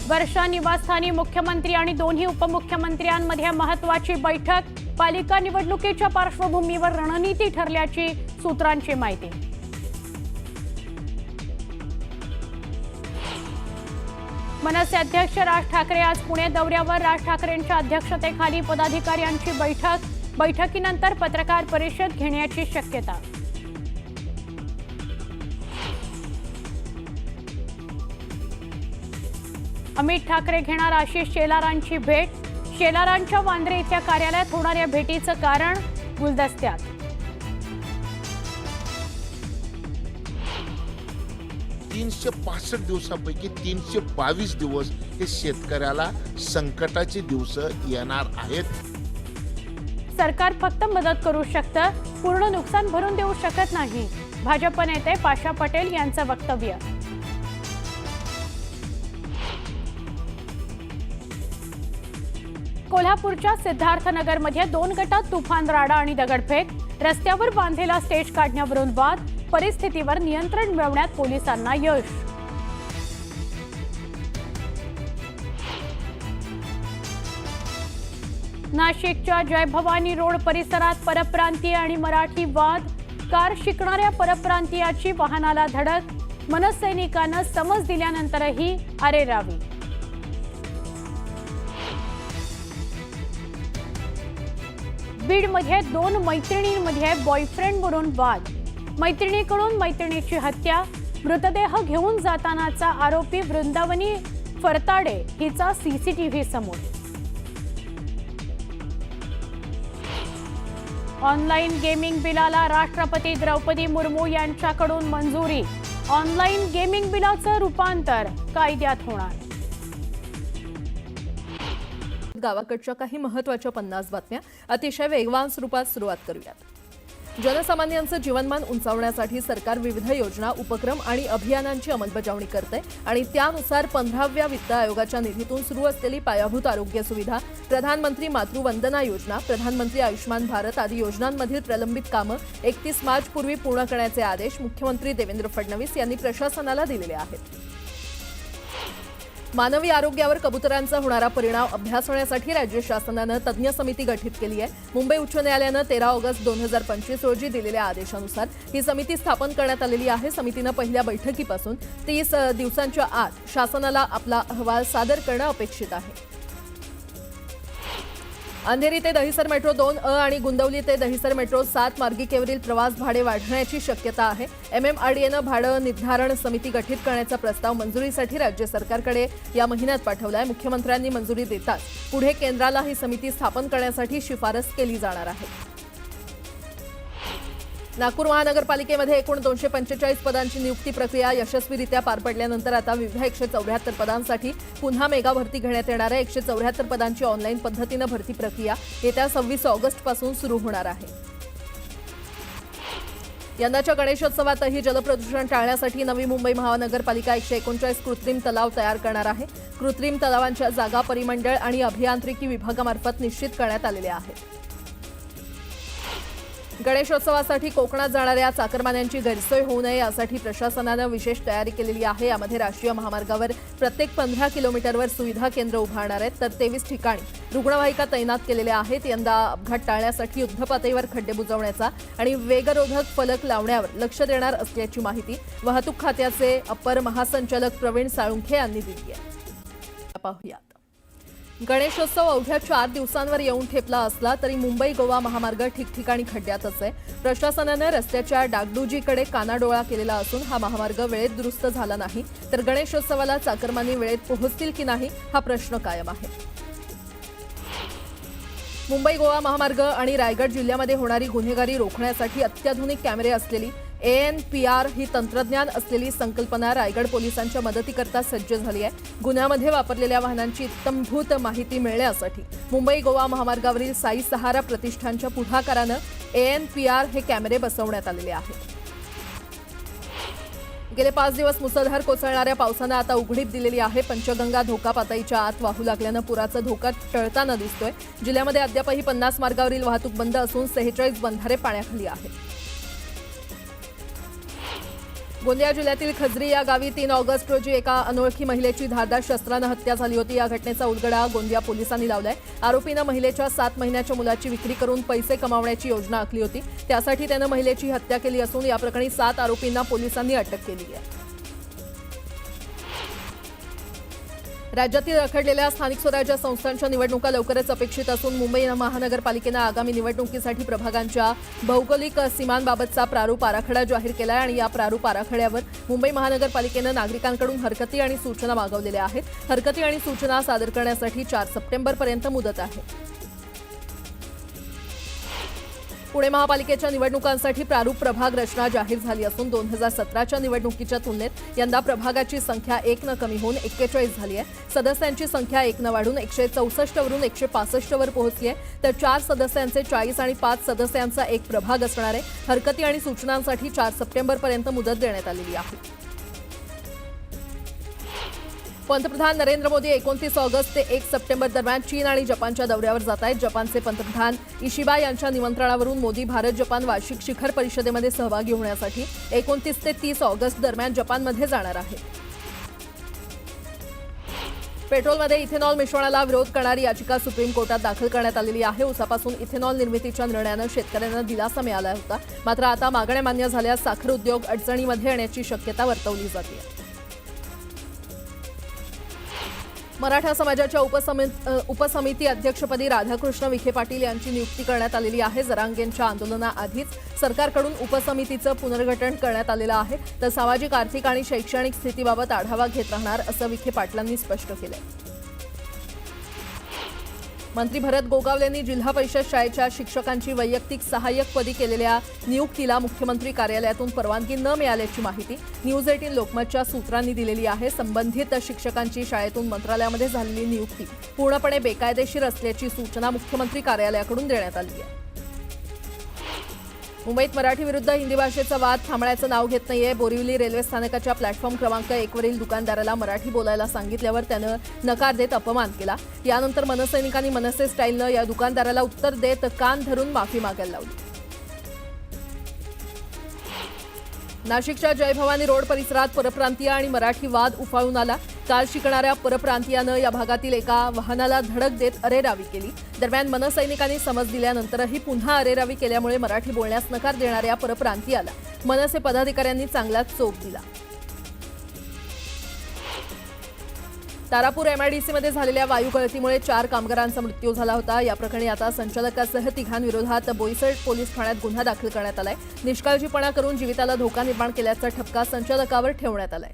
वर्षा निवासस्थानी मुख्यमंत्री आणि दोन्ही उपमुख्यमंत्र्यांमध्ये महत्त्वाची बैठक। पालिका निवडणुकीच्या पार्श्वभूमीवर रणनीती ठरल्याची सूत्रांची माहिती। मनसे अध्यक्ष राज ठाकरे आज पुणे दौऱ्यावर। राज ठाकरेंच्या अध्यक्षतेखाली पदाधिकाऱ्यांची बैठक। बैठकीनंतर पत्रकार परिषद घेण्याची शक्यता। अमित ठाकरे घेणार आशिष शेलारांची भेट। शेलारांच्या वांद्रे इथल्या कार्यालयात होणाऱ्या भेटीचं कारण गुलदस्त्यात। तीनशे 65 दिवसांपैकी 322 दिवस हे शेतकऱ्याला संकटाचे दिवस येणार आहेत। सरकार फक्त मदत करू शकतं, पूर्ण नुकसान भरून देऊ शकत नाही। भाजप नेते पाशा पटेल यांचं वक्तव्य। कोल्हापूरच्या सिद्धार्थनगरमध्ये 2 गटात तुफान राडा आणि दगडफेक। रस्त्यावर बांधलेला स्टेज काढण्यावरून वाद। परिस्थितीवर नियंत्रण मिळवण्यात पोलिसांना यश। नाशिकच्या जय भवानी रोड परिसरात परप्रांतीय आणि मराठी वाद। कार शिकणाऱ्या परप्रांतीयाची वाहनाला धडक। मनसैनिकांना समज दिल्यानंतरही अरेरावी। बीडमध्ये 2 मैत्रिणींमध्ये बॉयफ्रेंडवरून वाद। मैत्रिणीकडून मैत्रिणीची हत्या। मृतदेह घेऊन जातानाचा आरोपी वृंदावनी फरताडे हिचा सीसीटीव्ही समोर। ऑनलाईन गेमिंग बिलाला राष्ट्रपती द्रौपदी मुर्मू यांच्याकडून मंजुरी। ऑनलाईन गेमिंग बिलाचं रूपांतर कायद्यात होणार। गावाकडच्या काही महत्त्वाच्या 50 बातम्या अतिशय वेगवान स्वरूपात सुरुवात करूयात। जनसामान्यांचं जीवनमान उंचावण्यासाठी सरकार विविध योजना, उपक्रम आणि अभियानांची अंमलबजावणी करते आणि त्यानुसार 15व्या वित्त आयोगाच्या निधीतून सुरू असलेली पायाभूत आरोग्य सुविधा, प्रधानमंत्री मातृवंदना योजना, प्रधानमंत्री आयुष्मान भारत आदी योजनांमधील प्रलंबित कामं 31 मार्च पूर्वी पूर्ण करण्याचे आदेश मुख्यमंत्री देवेंद्र फडणवीस यांनी प्रशासनाला दिलेले आहेत। मानवी आरोग्यावर कबुतरांचा होणारा परिणाम अभ्यासण्यासाठी राज्य शासनानं तज्ज्ञ समिती गठीत केली आहे। मुंबई उच्च न्यायालयानं 13 ऑगस्ट 2025 रोजी दिलेल्या आदेशानुसार ही समिती स्थापन करण्यात आलेली आहे। समितीनं पहिल्या बैठकीपासून 30 दिवसांच्या आत शासनाला आपला अहवाल सादर करणं अपेक्षित आहे। अंधेरी ते दहिसर मेट्रो 2 आणि गुंदवली ते दहिसर मेट्रो 7 मार्गिकेवरील प्रवास भाडे वाढण्याची शक्यता आहे। MMRDAनं भाडं निर्धारण समिती गठीत करण्याचा प्रस्ताव मंजुरीसाठी राज्य सरकारकडे या महिन्यात पाठवलाय। मुख्यमंत्र्यांनी मंजुरी देताच पुढे केंद्राला ही समिती स्थापन करण्यासाठी शिफारस केली जाणार आहे। नागपूर महानगरपालिकेमध्ये एकूण 245 पदांची नियुक्ती प्रक्रिया यशस्वीरित्या पार पडल्यानंतर आता विविध 174 पदांसाठी पुन्हा मेगा भरती घेण्यात येणार आहे। 174 पदांची ऑनलाईन पद्धतीनं भरती प्रक्रिया येत्या 26 ऑगस्टपासून सुरू होणार आहे। यंदाच्या गणेशोत्सवातही जलप्रदूषण टाळण्यासाठी नवी मुंबई महानगरपालिका 139 कृत्रिम तलाव तयार करणार आहे। कृत्रिम तलावांच्या जागा परिमंडळ आणि अभियांत्रिकी विभागामार्फत निश्चित करण्यात आलेल्या आहेत। गणेशोत्सवासाठी कोकणात जाणाऱ्या चाकरमान्यांची गैरसोय होऊ नये यासाठी प्रशासनानं विशेष तयारी केलेली आहे। यामध्ये राष्ट्रीय महामार्गावर प्रत्येक 15 किलोमीटरवर सुविधा केंद्र उभारणार आहेत, तर 23 ठिकाणी रुग्णवाहिका तैनात केलेल्या आहेत। यंदा अपघात टाळण्यासाठी युद्धपातळीवर खड्डे बुजवण्याचा आणि वेगरोधक फलक लावण्यावर लक्ष देणार असल्याची माहिती वाहतूक खात्याचे अपर महासंचालक प्रवीण साळुंखे यांनी दिली आहे। पाहूयात। गणेशोत्सव अवघ्या 4 दिवसांवर येऊन ठेपला असला तरी मुंबई गोवा महामार्ग ठिकठिकाणी खड्ड्यातच आहे। प्रशासनानं रस्त्याच्या डागडुजीकडे कानाडोळा केलेला असून हा महामार्ग वेळेत दुरुस्त झाला नाही तर गणेशोत्सवाला चाकरमानी वेळेत पोहोचतील की नाही हा प्रश्न कायम आहे। मुंबई गोवा महामार्ग आणि रायगड जिल्ह्यामध्ये होणारी गुन्हेगारी रोखण्यासाठी अत्याधुनिक कॅमेरे असलेली ANPR ही तंत्रज्ञान असलेली संकल्पना रायगड पोलिसांच्या मदतीकरता सज्ज झाली आहे। गुन्ह्यामध्ये वापरलेल्या वाहनांची इत्थंभूत माहिती मिळण्यासाठी मुंबई गोवा महामार्गावरील साई सहारा प्रतिष्ठानच्या पुढाकारानं ANPR हे कॅमेरे बसवण्यात आलेले आहेत। गेले 5 दिवस मुसळधार कोसळणाऱ्या पावसानं आता उघडीप दिलेली आहे। पंचगंगा धोका पातळीच्या आत वाहू लागल्यानं पुराचा धोका टळताना दिसतोय। जिल्ह्यामध्ये अद्यापही 50 मार्गावरील वाहतूक बंद असून 46 बंधारे पाण्याखाली आहेत। गोंदिया जिल्ह्यातील खजरी या गावी 3 ऑगस्ट रोजी एका अनोळखी महिलेची धारदार शस्त्रानं हत्या झाली होती. या घटनेचा उलगडा गोंदिया पोलिसांनी लावलाय. आरोपीनं महिलेच्या 7 महिन्याच्या मुलाची विक्री करून पैसे कमावण्याची योजना आखली होती. त्यासाठी त्यानं महिलेची हत्या केली असून या प्रकरणी 7 आरोपींना पोलिसांनी अटक केली आहे. राज्यातील रखडलेल्या स्थानिक स्वराज्य संस्थांच्या निवडणुका लवकरच अपेक्षित असून मुंबई महानगरपालिकेनं आगामी निवडणुकीसाठी प्रभागांच्या भौगोलिक सीमांबाबतचा प्रारूप आराखडा जाहीर केला आहे आणि या प्रारूप आराखड्यावर मुंबई महानगरपालिकेनं नागरिकांकडून हरकती आणि सूचना मागवलेल्या आहेत. हरकती आणि सूचना सादर करण्यासाठी 4 सप्टेंबरपर्यंत मुदत आहे. पुणे महापालिकेच्या निवडणुकांसाठी प्रारूप प्रभाग रचना जाहीर झाली असून 2017च्या निवडणुकीच्या तुलनेत यंदा प्रभागाची संख्या 1 कमी होऊन 41 झाली आहे. सदस्यांची संख्या 1 वाढून 164 वरून 165 वर पोहोचली आहे. तर 4 सदस्यांचे 40 आणि 5 सदस्यांचा एक प्रभाग असणार आहे. हरकती आणि सूचनांसाठी 4 सप्टेंबरपर्यंत मुदत देण्यात आलेली आहे. पंतप्रधान नरेंद्र मोदी 29 ऑगस्ट ते 1 सप्टेंबर दरम्यान चीन आणि जपानच्या दौऱ्यावर जात आहेत. जपानचे पंतप्रधान इशिबा यांच्या निमंत्रणावरून मोदी भारत जपान वार्षिक शिखर परिषदेमध्ये सहभागी होण्यासाठी 29 ते 30 ऑगस्ट दरम्यान जपानमध्ये जाणार आहेत. पेट्रोलमध्ये इथेनॉल मिश्रणाला विरोध करणारी याचिका सुप्रीम कोर्टात दाखल करण्यात आलेली आहे. उसापासून इथेनॉल निर्मितीच्या निर्णयानं शेतकऱ्यांना दिलासा मिळाला होता. मात्र आता मागण्या मान्य झाल्यास साखर उद्योग अडचणीमध्ये येण्याची शक्यता वर्तवली जाते. मराठा समाजाच्या उपसमिती अध्यक्षपदी राधाकृष्ण विखे पाटील यांची नियुक्ती करण्यात आलेली आहे. जरांगेंच्या आंदोलनाआधीच सरकारकडून उपसमितीचं पुनर्गठन करण्यात आलेलं आहे. तर सामाजिक, आर्थिक आणि शैक्षणिक स्थितीबाबत आढावा घेत राहणार असं विखे पाटलांनी स्पष्ट केलंय. मंत्री भरत गोगावलेंनी जिल्हा परिषद शाळेच्या शिक्षकांची वैयक्तिक सहाय्यकपदी केलेल्या नियुक्तीला मुख्यमंत्री कार्यालयातून परवानगी न मिळाल्याची माहिती न्यूज 18 लोकमतच्या सूत्रांनी दिलेली आहे. संबंधित शिक्षकांची शाळेतून मंत्रालयामध्ये झालेली नियुक्ती पूर्णपणे बेकायदेशीर असल्याची सूचना मुख्यमंत्री कार्यालयाकडून देण्यात आली आहे. मुंबईत मराठी विरुद्ध हिंदी भाषेचा वाद थांबण्याचं नाव घेत नाहीये. बोरिवली रेल्वे स्थानकाच्या प्लॅटफॉर्म क्रमांक 1 वरील दुकानदाराला मराठी बोलायला सांगितल्यावर त्यानं नकार देत अपमान केला. यानंतर मनसैनिकांनी मनसे स्टाईलनं या दुकानदाराला उत्तर देत कान धरून माफी मागायला लावली. नाशिकच्या जय भवानी रोड परिसरात परप्रांतीय आणि मराठी वाद उफाळून आला. काल शिकणाऱ्या परप्रांतीयानं या भागातील एका वाहनाला धडक देत अरेरावी केली. दरम्यान मनसैनिकांनी समज दिल्यानंतरही पुन्हा अरेरावी केल्यामुळे मराठी बोलण्यास नकार देणाऱ्या परप्रांतीयाला मनसे पदाधिकाऱ्यांनी चांगलाच चोप दिला. तारापूर एमआयडीसीमध्ये झालेल्या वायू गळतीमुळे 4 कामगारांचा मृत्यू झाला होता. या प्रकरणी आता संचालकासह 3घांविरोधात बोईसर पोलीस ठाण्यात गुन्हा दाखल करण्यात आलाय. निष्काळजीपणा करून जीविताला धोका निर्माण केल्याचा ठपका संचालकावर ठेवण्यात आलाय.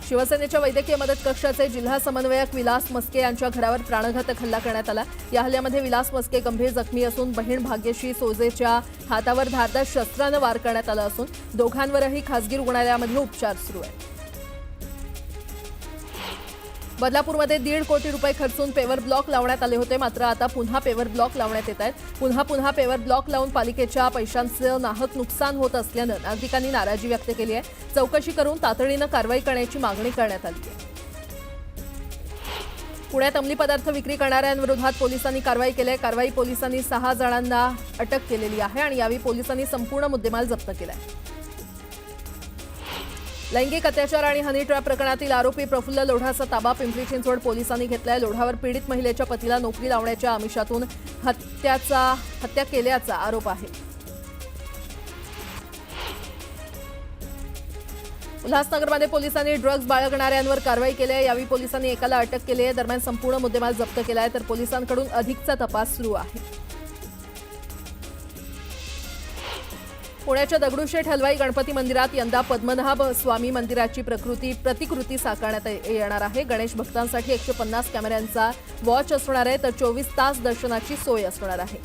शिवसेनेच्या वैद्यकीय मदत कक्षाचे जिल्हा समन्वयक विलास मस्के यांच्या घरावर प्राणघातक हल्ला करण्यात आला. या हल्ल्यामध्ये विलास मस्के गंभीर जखमी असून बहीण भाग्यश्री सोजेच्या हातावर धारदार शस्त्रानं वार करण्यात आला असून दोघांवरही खासगी रुग्णालयामध्ये उपचार सुरू आहेत. बदलापूरमध्ये 1.5 कोटी रुपये खर्चून पेवर ब्लॉक लावण्यात आले होते. मात्र आता पुन्हा पेवर ब्लॉक लावण्यात येत आहेत. पुन्हा पेवर ब्लॉक लावून पालिकेच्या पैशांचं नाहक नुकसान होत असल्यानं नागरिकांनी नाराजी व्यक्त केली आहे. चौकशी करून तातडीनं कारवाई करण्याची मागणी करण्यात आली आहे. पुण्यात अंमली पदार्थ विक्री करणाऱ्यांविरोधात पोलिसांनी कारवाई केली आहे. कारवाई पोलिसांनी 6 जणांना अटक केलेली आहे आणि यावेळी पोलिसांनी संपूर्ण मुद्देमाल जप्त केला आहे. लैंगिक अत्याचार आणि हनी ट्रॅप प्रकरणातील आरोपी प्रफुल्ल लोढाचा ताबा पिंपरी चिंचवड पोलिसांनी घेतलाय. लोढावर पीडित महिलेच्या पतीला नोकरी लावण्याच्या आमिषातून हत्या केल्याचा आरोप आहे. उल्हासनगरमध्ये पोलिसांनी ड्रग्ज बाळगणाऱ्यांवर कारवाई केली आहे. यावेळी पोलिसांनी एकाला अटक केली आहे. दरम्यान संपूर्ण मुद्देमाल जप्त केला आहे. तर पोलिसांकडून अधिकचा तपास सुरू आहे. पुण्याच्या दगडूशेठ हलवाई गणपती मंदिरात यंदा पद्मनाभ स्वामी मंदिराची प्रतिकृती साकारण्यात येणार आहे. गणेश भक्तांसाठी 150 कॅमेऱ्यांचा वॉच असणार आहे. तर 24 तास दर्शनाची सोय असणार आहे.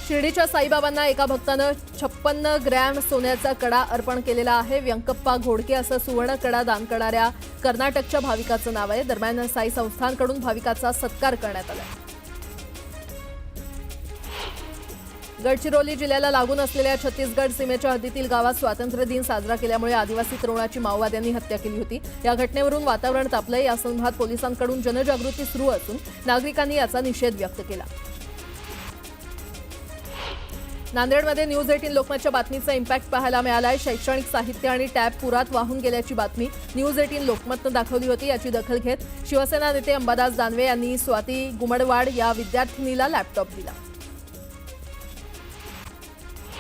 शिर्डीच्या साईबाबांना एका भक्तानं 56 ग्रॅम सोन्याचा कडा अर्पण केलेला आहे. व्यंकप्पा घोडके असं सुवर्ण कडा दान करणाऱ्या कर्नाटकच्या भाविकाचं नाव आहे. दरम्यान साई संस्थांकडून भाविकाचा सत्कार करण्यात आला. गडचिरोली जिल्ह्याला लागून असलेल्या छत्तीसगड सीमेच्या हद्दीतील गावात स्वातंत्र्य दिन साजरा केल्यामुळे आदिवासी तरुणाची माओवाद्यांनी हत्या केली होती. या घटनेवरून वातावरण तापलंय. या संदर्भात पोलिसांकडून जनजागृती सुरू असून नागरिकांनी याचा निषेध व्यक्त केला. नांदेडमध्ये न्यूज 18 लोकमतच्या बातमीचा इम्पॅक्ट पाहायला मिळालाय. शैक्षणिक साहित्य आणि टॅब पुरात वाहून गेल्याची बातमी न्यूज 18 लोकमतनं दाखवली होती. याची दखल घेत शिवसेना नेते अंबादास दानवे यांनी स्वाती गुमडवाड या विद्यार्थिनीला लॅपटॉप दिला.